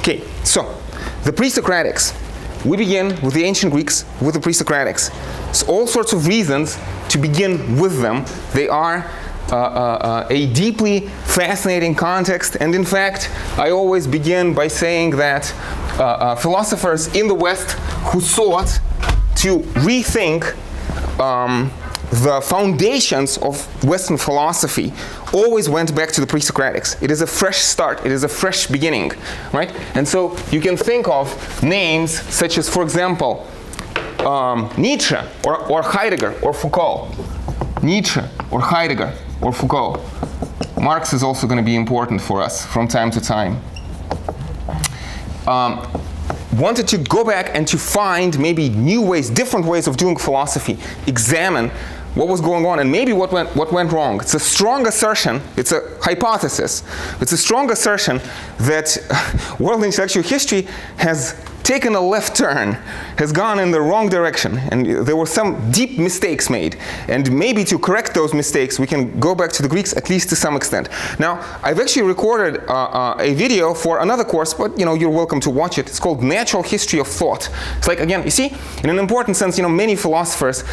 Okay, so the Pre-Socratics. We begin with the ancient Greeks, with the Pre-Socratics. So all sorts of reasons to begin with them. They are a deeply fascinating context, and in fact, I always begin by saying that philosophers in the West who sought to rethink the foundations of Western philosophy always went back to the Pre-Socratics. It is a fresh start. It is a fresh beginning, right? And so you can think of names such as, for example, Nietzsche or Heidegger or Foucault. Nietzsche or Heidegger or Foucault. Marx is also going to be important for us from time to time. Wanted to go back and to find maybe new ways, different ways of doing philosophy, examine what was going on and maybe what went wrong. It's a strong assertion, it's a hypothesis, it's a strong assertion that world intellectual history has taken a left turn, has gone in the wrong direction, and there were some deep mistakes made. And maybe to correct those mistakes, we can go back to the Greeks at least to some extent. Now, I've actually recorded a video for another course, but you're welcome to watch it. It's called Natural History of Thought. It's like, again, you see, in an important sense, many philosophers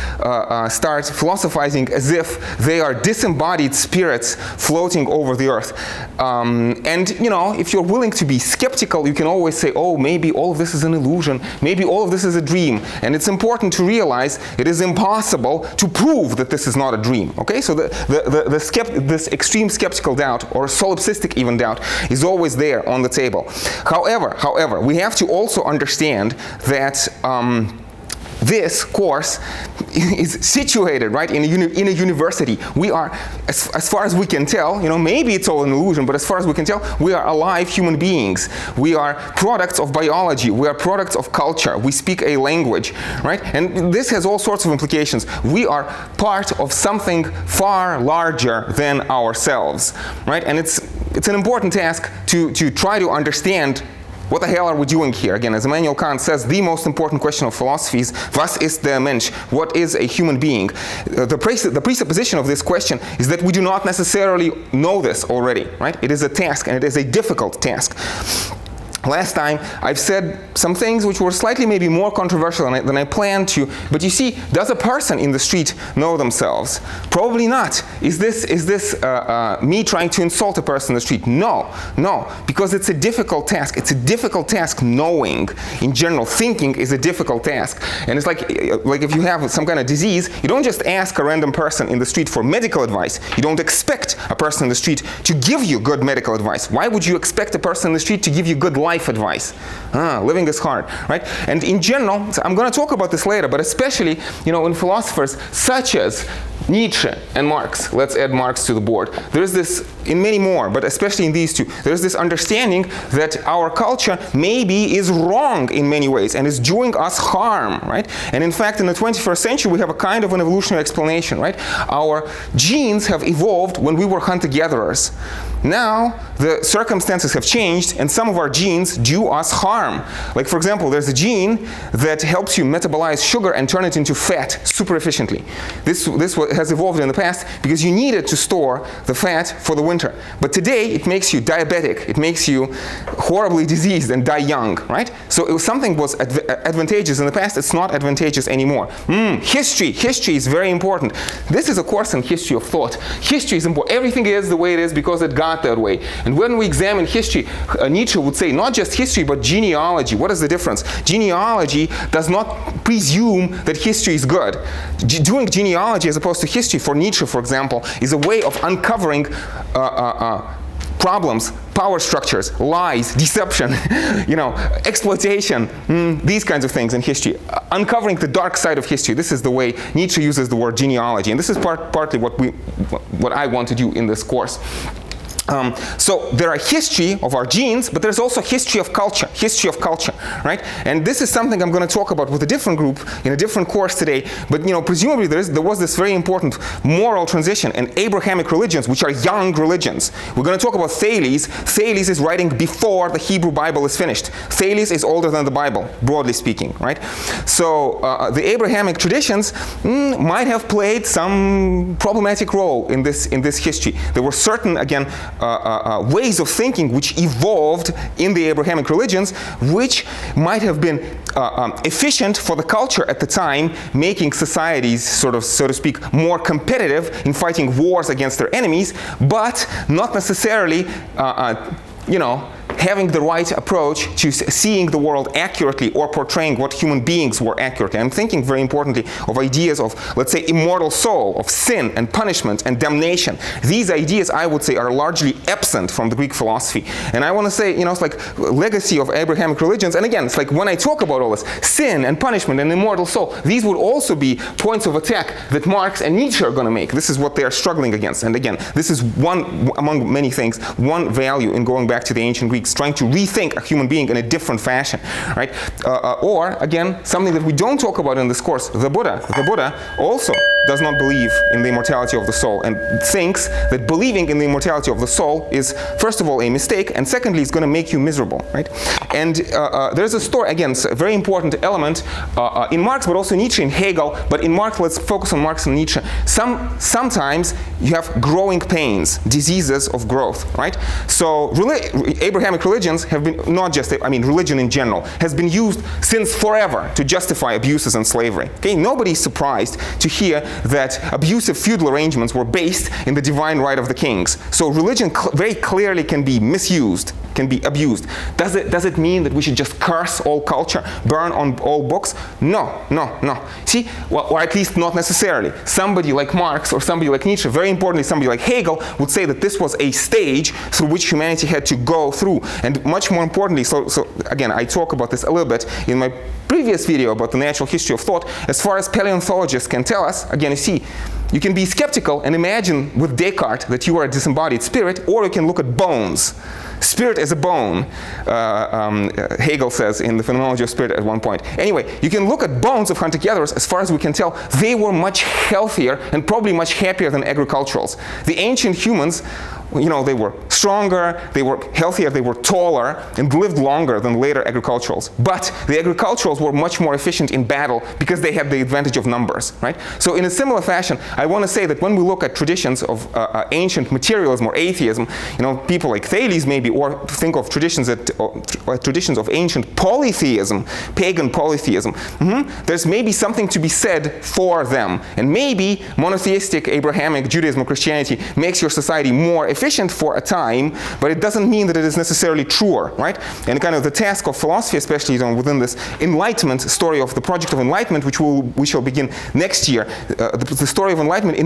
start philosophizing as if they are disembodied spirits floating over the earth. And if you're willing to be skeptical, you can always say, oh, maybe all of this is an illusion, maybe all of this is a dream. And it's important to realize it is impossible to prove that this is not a dream. Okay, so this extreme skeptical doubt, or solipsistic even doubt, is always there on the table. However, we have to also understand that this course is situated, right, in a university. We are, as far as we can tell, maybe it's all an illusion, but as far as we can tell, we are alive human beings. We are products of biology. We are products of culture. We speak a language, right? And this has all sorts of implications. We are part of something far larger than ourselves, right? And it's an important task to try to understand what the hell are we doing here? Again, as Immanuel Kant says, the most important question of philosophy is, was ist der Mensch? What is a human being? The presupposition of this question is that we do not necessarily know this already, right? It is a task, and it is a difficult task. Last time, I've said some things which were slightly maybe more controversial than I planned to, but you see, does a person in the street know themselves? Probably not. Is this me trying to insult a person in the street? No, because it's a difficult task. It's a difficult task knowing. In general, thinking is a difficult task. And it's like if you have some kind of disease, you don't just ask a random person in the street for medical advice. You don't expect a person in the street to give you good medical advice. Why would you expect a person in the street to give you good life advice? Living is hard, right? And in general, so I'm going to talk about this later, but especially, in philosophers such as Nietzsche and Marx. Let's add Marx to the board. There's this, in many more, but especially in these two, there's this understanding that our culture maybe is wrong in many ways and is doing us harm, right? And in fact, in the 21st century, we have a kind of an evolutionary explanation, right? Our genes have evolved when we were hunter-gatherers. Now, the circumstances have changed, and some of our genes do us harm. Like, for example, there's a gene that helps you metabolize sugar and turn it into fat super efficiently. This has evolved in the past because you needed to store the fat for the winter. But today, it makes you diabetic. It makes you horribly diseased and die young, right? So if something was advantageous in the past, it's not advantageous anymore. History is very important. This is a course in history of thought. History is important. Everything is the way it is because it got that way. And when we examine history, Nietzsche would say not just history, but genealogy. What is the difference? Genealogy does not presume that history is good. Doing genealogy as opposed to history, for Nietzsche, for example, is a way of uncovering problems, power structures, lies, deception, exploitation, these kinds of things in history. Uncovering the dark side of history. This is the way Nietzsche uses the word genealogy. And this is partly what I want to do in this course. So there are history of our genes, but there's also history of culture, right? And this is something I'm going to talk about with a different group in a different course today. But presumably there was this very important moral transition in Abrahamic religions, which are young religions. We're going to talk about Thales. Thales is writing before the Hebrew Bible is finished. Thales is older than the Bible, broadly speaking, right? So the Abrahamic traditions might have played some problematic role in this history. There were certain, again, ways of thinking which evolved in the Abrahamic religions, which might have been efficient for the culture at the time, making societies sort of, so to speak, more competitive in fighting wars against their enemies, but not necessarily, having the right approach to seeing the world accurately or portraying what human beings were accurately. I'm thinking very importantly of ideas of, let's say, immortal soul, of sin and punishment and damnation. These ideas, I would say, are largely absent from the Greek philosophy. And I want to say, it's like legacy of Abrahamic religions. And again, it's like when I talk about all this, sin and punishment and immortal soul, these would also be points of attack that Marx and Nietzsche are going to make. This is what they are struggling against. And again, this is one, among many things, one value in going back to the ancient Greeks, trying to rethink a human being in a different fashion, right? Or, again, something that we don't talk about in this course, the Buddha. The Buddha also does not believe in the immortality of the soul and thinks that believing in the immortality of the soul is, first of all, a mistake, and secondly, it's going to make you miserable, right? And there's a story, again, a very important element in Marx, but also Nietzsche and Hegel, but in Marx, let's focus on Marx and Nietzsche. Sometimes you have growing pains, diseases of growth, right? So Abrahamic religions have been, not just, religion in general, has been used since forever to justify abuses and slavery. Okay, nobody's surprised to hear that abusive feudal arrangements were based in the divine right of the kings. So religion very clearly can be misused, can be abused. Does it mean that we should just curse all culture, burn on all books? No. See, well, or at least not necessarily. Somebody like Marx or somebody like Nietzsche, very importantly somebody like Hegel, would say that this was a stage through which humanity had to go through. And much more importantly, so again, I talk about this a little bit in my previous video about the natural history of thought. As far as paleontologists can tell us, again, you see, you can be skeptical and imagine with Descartes that you are a disembodied spirit, or you can look at bones. Spirit is a bone, Hegel says in the Phenomenology of Spirit at one point. Anyway, you can look at bones of hunter-gatherers. As far as we can tell, they were much healthier and probably much happier than agriculturals. The ancient humans, they were stronger, they were healthier, they were taller, and lived longer than later agriculturals. But the agriculturals were much more efficient in battle because they had the advantage of numbers, right? So in a similar fashion, I want to say that when we look at traditions of ancient materialism or atheism, people like Thales maybe, or think of traditions of ancient polytheism, pagan polytheism, there's maybe something to be said for them. And maybe monotheistic Abrahamic Judaism or Christianity makes your society more efficient for a time, but it doesn't mean that it is necessarily truer, right? And kind of the task of philosophy, especially within this Enlightenment story of the project of Enlightenment, which we shall begin next year, the story of Enlightenment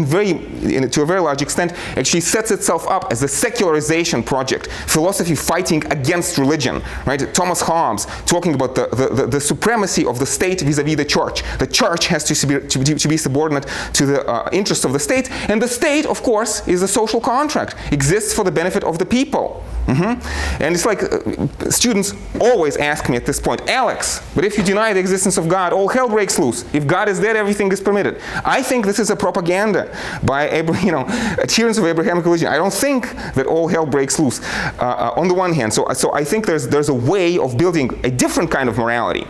to a very large extent actually sets itself up as a secularization project, philosophy fighting against religion, right? Thomas Hobbes talking about the supremacy of the state vis-a-vis the church. The church has to be subordinate to the interests of the state, and the state, of course, is a social contract, exists for the benefit of the people. And it's like students always ask me at this point, Alex, but if you deny the existence of God, all hell breaks loose. If God is dead, everything is permitted. I think this is a propaganda by adherents of Abrahamic religion. I don't think that all hell breaks loose on the one hand. So I think there's a way of building a different kind of morality.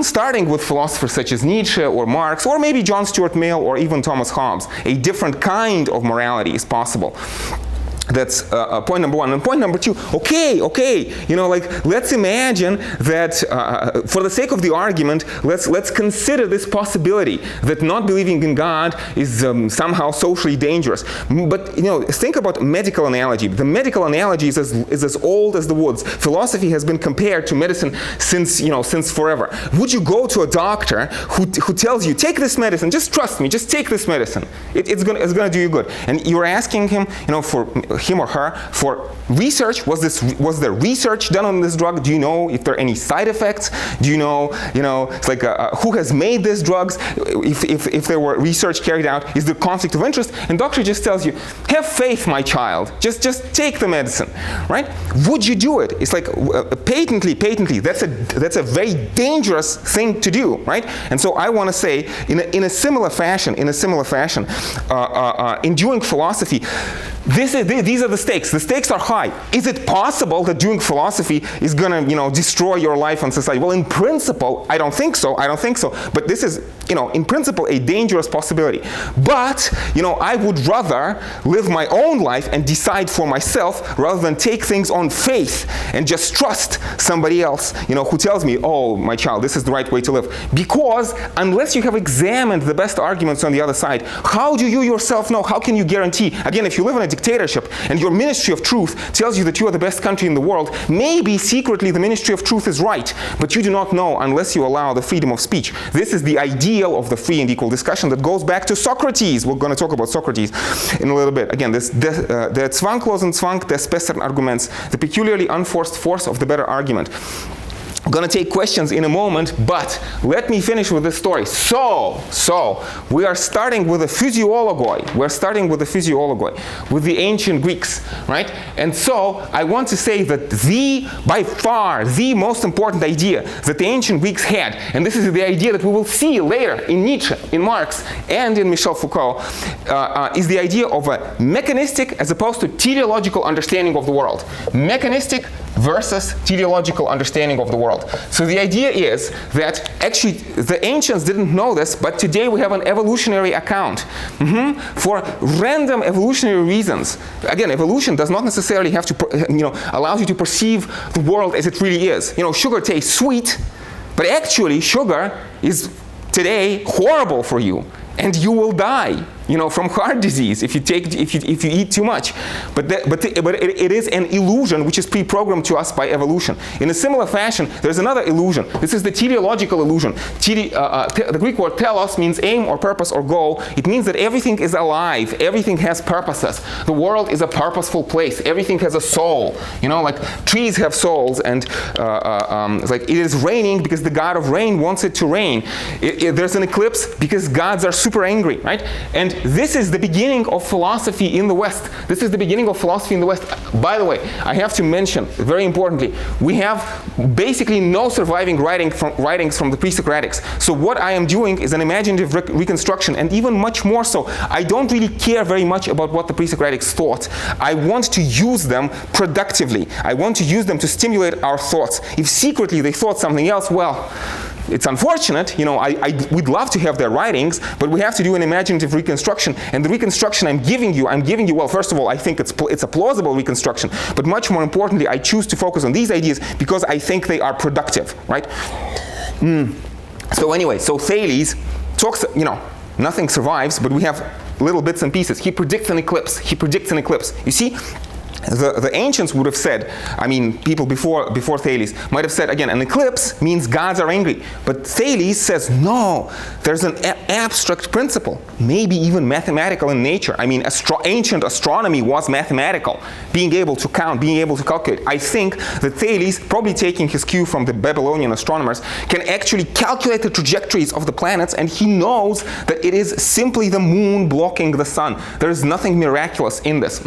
Starting with philosophers such as Nietzsche or Marx, or maybe John Stuart Mill or even Thomas Hobbes. A different kind of morality is possible. That's point number one. And point number two, okay, let's imagine that for the sake of the argument, let's consider this possibility that not believing in God is somehow socially dangerous. But think about medical analogy. The medical analogy is as old as the woods. Philosophy has been compared to medicine since forever. Would you go to a doctor who tells you, take this medicine, just trust me, just take this medicine. It's gonna do you good. And you're asking him, for him or her, for research. Was there research done on this drug? Do you know if there are any side effects? Do you know, it's like who has made these drugs? If there were research carried out, is there conflict of interest? And doctor just tells you, have faith, my child. Just take the medicine, right? Would you do it? It's like patently. That's a very dangerous thing to do, right? And so I want to say, in a similar fashion, in doing philosophy, this these are the stakes. The stakes are high. Is it possible that doing philosophy is going to, destroy your life and society? Well, in principle, I don't think so. But this is, in principle, a dangerous possibility. But, I would rather live my own life and decide for myself rather than take things on faith and just trust somebody else, who tells me, oh, my child, this is the right way to live. Because unless you have examined the best arguments on the other side, how do you yourself know? How can you guarantee? Again, if you live in a dictatorship and your Ministry of Truth tells you that you are the best country in the world, maybe secretly the Ministry of Truth is right, but you do not know unless you allow the freedom of speech. This is the ideal of the free and equal discussion that goes back to Socrates. We're going to talk about Socrates in a little bit. Again, the zwanglosen Zwang des besseren Arguments, the peculiarly unforced force of the better argument. I'm going to take questions in a moment, but let me finish with this story. So we are starting with a physiologoi. With the ancient Greeks, right? And so I want to say that by far, the most important idea that the ancient Greeks had, and this is the idea that we will see later in Nietzsche, in Marx, and in Michel Foucault, is the idea of a mechanistic as opposed to teleological understanding of the world. Mechanistic versus teleological understanding of the world. So the idea is that actually the ancients didn't know this, but today we have an evolutionary account for random evolutionary reasons. Again, evolution does not necessarily have to, allows you to perceive the world as it really is. Sugar tastes sweet, but actually sugar is today horrible for you, and you will die. From heart disease if you eat too much. But it is an illusion which is pre-programmed to us by evolution. In a similar fashion, there's another illusion. This is the teleological illusion. The Greek word telos means aim or purpose or goal. It means that everything is alive. Everything has purposes. The world is a purposeful place. Everything has a soul. Like trees have souls, and like it is raining because the god of rain wants it to rain. There's an eclipse because gods are super angry, right? And this is the beginning of philosophy in the West. By the way, I have to mention, very importantly, we have basically no surviving writings from the Pre-Socratics. So what I am doing is an imaginative reconstruction, and even much more so, I don't really care very much about what the Pre-Socratics thought. I want to use them productively. I want to use them to stimulate our thoughts. If secretly they thought something else, well, it's unfortunate, we'd love to have their writings, but we have to do an imaginative reconstruction. And the reconstruction I'm giving you, well, first of all, I think it's a plausible reconstruction, but much more importantly, I choose to focus on these ideas because I think they are productive, right? So anyway, Thales talks, nothing survives, but we have little bits and pieces. He predicts an eclipse. You see? The ancients would have said, people before Thales might have said, again, an eclipse means gods are angry. But Thales says, no, there's an abstract principle, maybe even mathematical in nature. Ancient astronomy was mathematical, being able to count, being able to calculate. I think that Thales, probably taking his cue from the Babylonian astronomers, can actually calculate the trajectories of the planets, and he knows that it is simply the moon blocking the sun. There is nothing miraculous in this.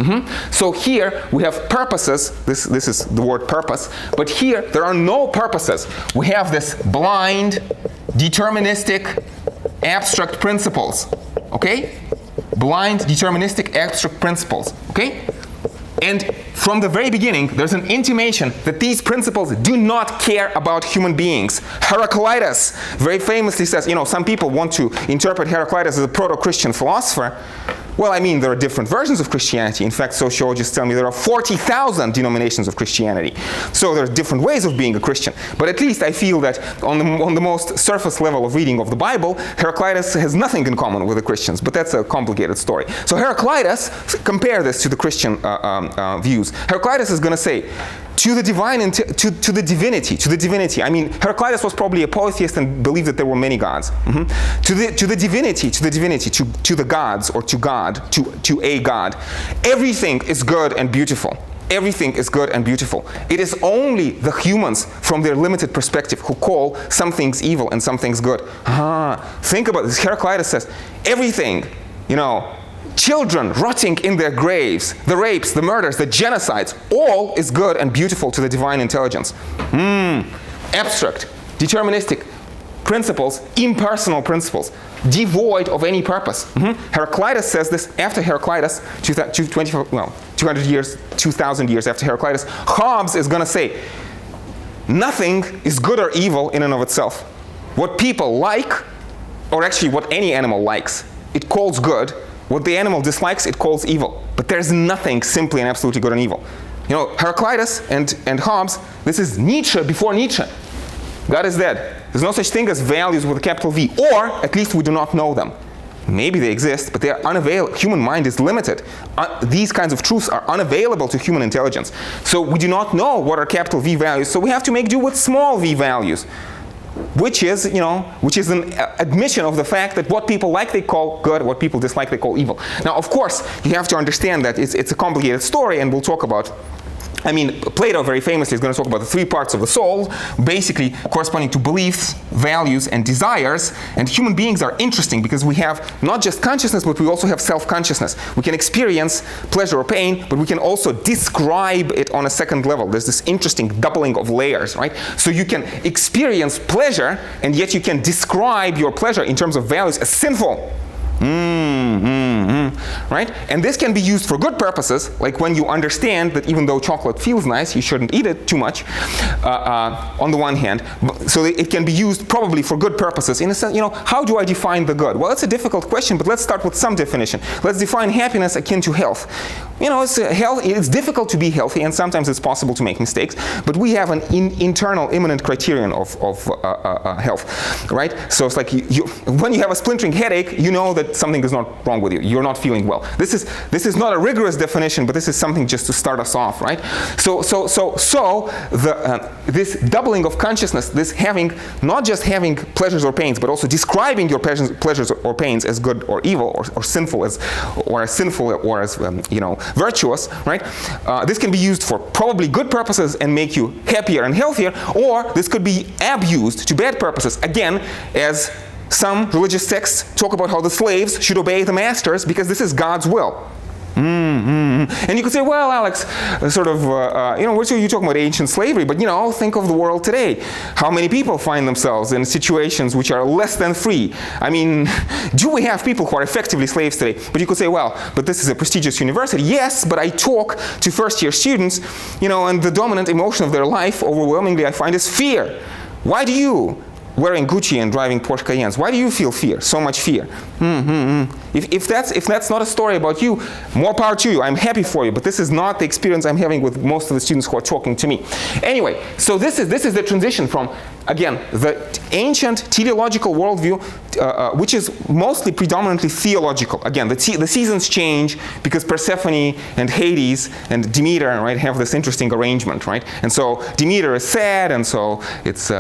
So here, we have purposes. This is the word purpose. But here, there are no purposes. We have this blind, deterministic, abstract principles. Okay? Blind, deterministic, abstract principles. Okay? And from the very beginning, there's an intimation that these principles do not care about human beings. Heraclitus very famously says, some people want to interpret Heraclitus as a proto-Christian philosopher. Well, there are different versions of Christianity. In fact, sociologists tell me there are 40,000 denominations of Christianity. So there are different ways of being a Christian. But at least I feel that on the most surface level of reading of the Bible, Heraclitus has nothing in common with the Christians. But that's a complicated story. So Heraclitus, compare this to the Christian views. Heraclitus is going to say, to the divine and to the divinity. Heraclitus was probably a polytheist and believed that there were many gods. To the divinity, to the gods, or to God, to a God. Everything is good and beautiful. Everything is good and beautiful. It is only the humans, from their limited perspective, who call some things evil and some things good. Think about this. Heraclitus says, everything, children rotting in their graves, the rapes, the murders, the genocides, all is good and beautiful to the divine intelligence. Abstract, deterministic, principles, impersonal principles, devoid of any purpose. Heraclitus says this after Heraclitus, 200 years, 2,000 years after Heraclitus. Hobbes is going to say, nothing is good or evil in and of itself. What people like, or actually what any animal likes, it calls good. What the animal dislikes, it calls evil. But there's nothing simply and absolutely good and evil. You know, Heraclitus and Hobbes, this is Nietzsche before Nietzsche. God is dead. There's no such thing as values with a capital V, or at least we do not know them. Maybe they exist, but they are unavailable. Human mind is limited. These kinds of truths are unavailable to human intelligence. So we do not know what are capital V values, so we have to make do with small v values, which is an admission of the fact that what people like they call good, what people dislike they call evil. Now, of course, you have to understand that it's a complicated story, and we'll talk about. Plato very famously is going to talk about the three parts of the soul, basically corresponding to beliefs, values, and desires. And human beings are interesting because we have not just consciousness, but we also have self-consciousness. We can experience pleasure or pain, but we can also describe it on a second level. There's this interesting doubling of layers, right? So you can experience pleasure, and yet you can describe your pleasure in terms of values as sinful. Right? And this can be used for good purposes, like when you understand that even though chocolate feels nice, you shouldn't eat it too much, on the one hand. So it can be used probably for good purposes. In a sense, how do I define the good? Well, it's a difficult question, but let's start with some definition. Let's define happiness akin to health. It's difficult to be healthy, and sometimes it's possible to make mistakes, but we have an internal immanent criterion of health, right? So it's like when you have a splintering headache, you know that something is not wrong with you. You're not feeling well. This is not a rigorous definition, but this is something just to start us off, right? So this doubling of consciousness, this not just having pleasures or pains, but also describing your pleasures or pains as good or evil or sinful as virtuous, right? This can be used for probably good purposes and make you happier and healthier, or this could be abused to bad purposes, again, as some religious texts talk about how the slaves should obey the masters because this is God's will. And you could say, well, Alex, we're talking about ancient slavery, but think of the world today. How many people find themselves in situations which are less than free? Do we have people who are effectively slaves today? But you could say, well, but this is a prestigious university. Yes, but I talk to first-year students, and the dominant emotion of their life, overwhelmingly, I find, is fear. Why do you, wearing Gucci and driving Porsche Cayennes, why do you feel fear? So much fear. If that's not a story about you, more power to you. I'm happy for you, but this is not the experience I'm having with most of the students who are talking to me. Anyway, so this is the transition from, again, the ancient teleological worldview, which is mostly predominantly theological. Again, the seasons change because Persephone and Hades and Demeter, right, have this interesting arrangement, right? And so Demeter is sad, and so it's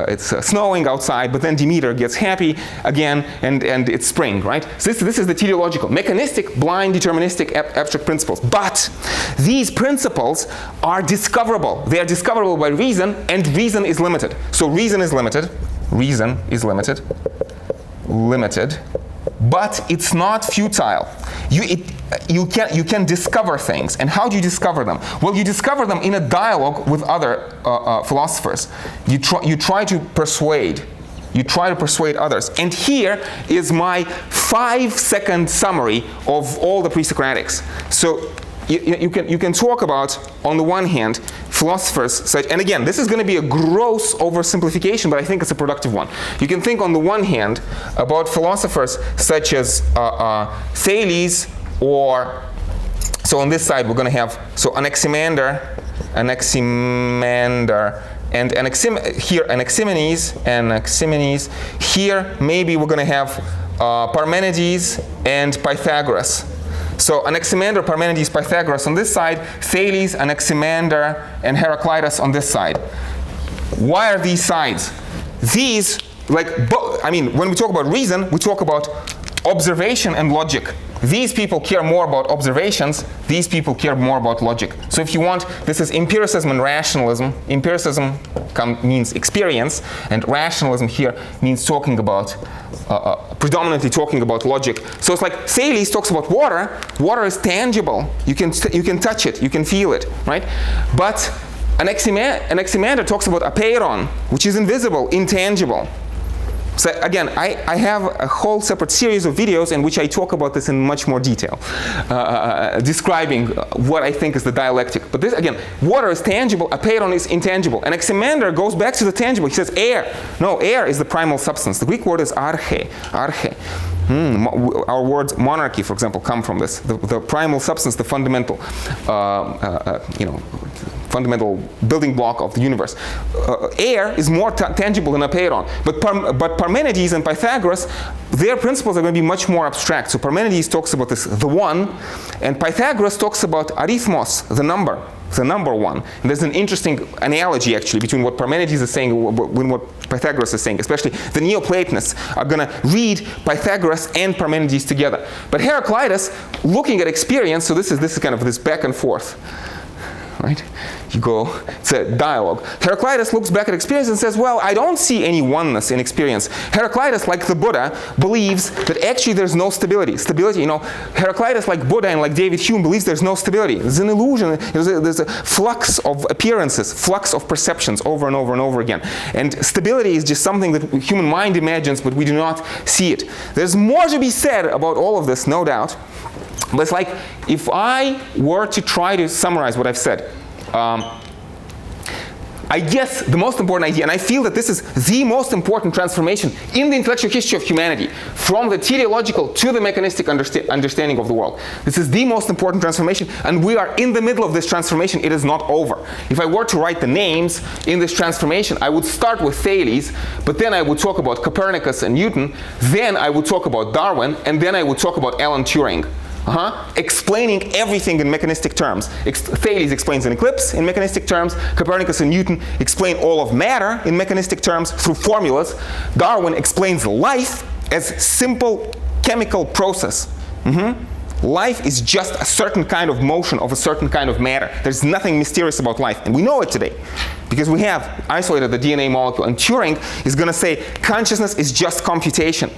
snowing outside, but then Demeter gets happy again, and it's spring, right? So this is the teleological, mechanistic, blind, deterministic, abstract principles. But these principles are discoverable. They are discoverable by reason, and reason is limited. So reason is limited, but it's not futile. You can discover things. And how do you discover them? Well, you discover them in a dialogue with other philosophers. You try to persuade. You try to persuade others. And here is my 5-second summary of all the Pre-Socratics. So you can talk about, on the one hand, philosophers such, and again, this is going to be a gross oversimplification, but I think it's a productive one. You can think, on the one hand, about philosophers such as Thales, or, so on this side we're going to have, so Anaximander, and Anaximenes. Here, maybe we're going to have Parmenides and Pythagoras. So Anaximander, Parmenides, Pythagoras on this side, Thales, Anaximander, and Heraclitus on this side. Why are these sides? These, when we talk about reason, we talk about observation and logic. These people care more about observations. These people care more about logic. So if you want, this is empiricism and rationalism. Empiricism means experience, and rationalism here means talking about, predominantly talking about logic. So it's like Thales talks about water. Water is tangible. You can touch it. You can feel it, right? But Anaximander talks about apeiron, which is invisible, intangible. So again, I have a whole separate series of videos in which I talk about this in much more detail, describing what I think is the dialectic. But this, again, water is tangible, apeiron is intangible. And Anaximander goes back to the tangible. He says air. No, air is the primal substance. The Greek word is arche. Our words monarchy, for example, come from this. The primal substance, the fundamental, fundamental building block of the universe. Air is more tangible than apeiron. But Parmenides and Pythagoras, their principles are going to be much more abstract. So Parmenides talks about this, the one, and Pythagoras talks about arithmos, the number one. And there's an interesting analogy, actually, between what Parmenides is saying and what Pythagoras is saying. Especially the Neoplatonists are going to read Pythagoras and Parmenides together. But Heraclitus, looking at experience, so this is kind of this back and forth. Right? You go, it's a dialogue. Heraclitus looks back at experience and says, well, I don't see any oneness in experience. Heraclitus, like the Buddha, believes that actually there's no stability. Heraclitus, like Buddha and like David Hume, believes there's no stability. There's an illusion. There's a flux of appearances, flux of perceptions over and over and over again. And stability is just something that the human mind imagines, but we do not see it. There's more to be said about all of this, no doubt. But it's like, if I were to try to summarize what I've said, I guess the most important idea, and I feel that this is the most important transformation in the intellectual history of humanity, from the teleological to the mechanistic understanding of the world. This is the most important transformation, and we are in the middle of this transformation. It is not over. If I were to write the names in this transformation, I would start with Thales, but then I would talk about Copernicus and Newton, then I would talk about Darwin, and then I would talk about Alan Turing. Explaining everything in mechanistic terms. Thales explains an eclipse in mechanistic terms. Copernicus and Newton explain all of matter in mechanistic terms through formulas. Darwin explains life as simple chemical process. Life is just a certain kind of motion of a certain kind of matter. There's nothing mysterious about life, and we know it today because we have isolated the DNA molecule. And Turing is going to say consciousness is just computation.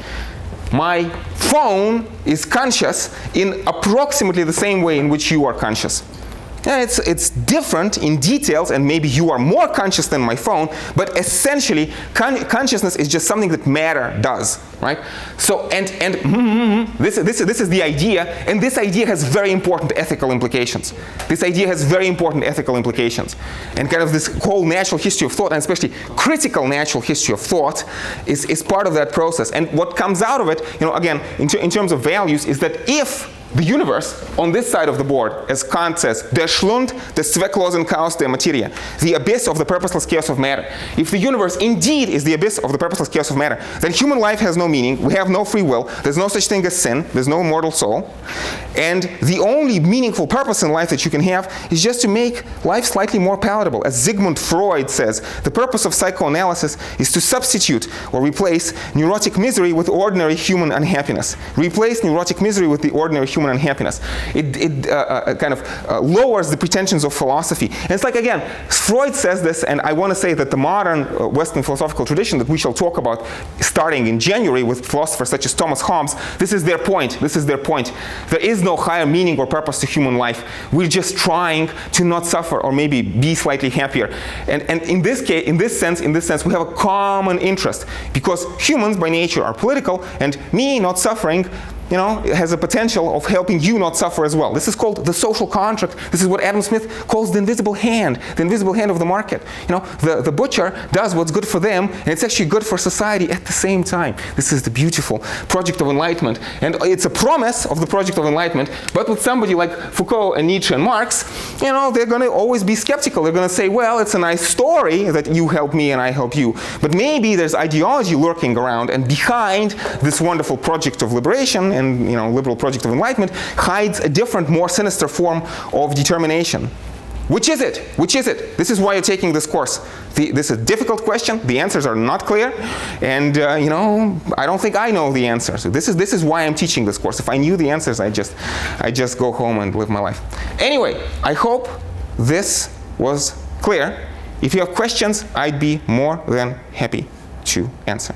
My phone is conscious in approximately the same way in which you are conscious. Yeah, it's different in details, and maybe you are more conscious than my phone, but essentially consciousness is just something that matter does, right? So, this is the idea, and this idea has very important ethical implications. This idea has very important ethical implications. And kind of this whole natural history of thought, and especially critical natural history of thought, is part of that process. And what comes out of it, again, in terms of values, is that if the universe, on this side of the board, as Kant says, der Schlund des zwecklosen Chaos der Materie, the abyss of the purposeless chaos of matter. If the universe indeed is the abyss of the purposeless chaos of matter, then human life has no meaning, we have no free will, there's no such thing as sin, there's no immortal soul, and the only meaningful purpose in life that you can have is just to make life slightly more palatable. As Sigmund Freud says, the purpose of psychoanalysis is to substitute or replace neurotic misery with ordinary human unhappiness. Replace neurotic misery with the ordinary human unhappiness. It kind of lowers the pretensions of philosophy. And it's like, again, Freud says this, and I want to say that the modern Western philosophical tradition that we shall talk about starting in January with philosophers such as Thomas Hobbes, this is their point. This is their point. There is no higher meaning or purpose to human life. We're just trying to not suffer or maybe be slightly happier. And in this case, in this sense, we have a common interest, because humans by nature are political, and me not suffering, it has a potential of helping you not suffer as well. This is called the social contract. This is what Adam Smith calls the invisible hand of the market. The butcher does what's good for them, and it's actually good for society at the same time. This is the beautiful project of enlightenment. And it's a promise of the project of enlightenment, but with somebody like Foucault and Nietzsche and Marx, they're going to always be skeptical. They're going to say, well, it's a nice story that you help me and I help you, but maybe there's ideology lurking around, and behind this wonderful project of liberation and liberal project of enlightenment hides a different, more sinister form of determination. Which is it? Which is it? This is why you're taking this course. This is a difficult question. The answers are not clear, and I don't think I know the answer. So this is why I'm teaching this course. If I knew the answers, I just go home and live my life. Anyway, I hope this was clear. If you have questions, I'd be more than happy to answer.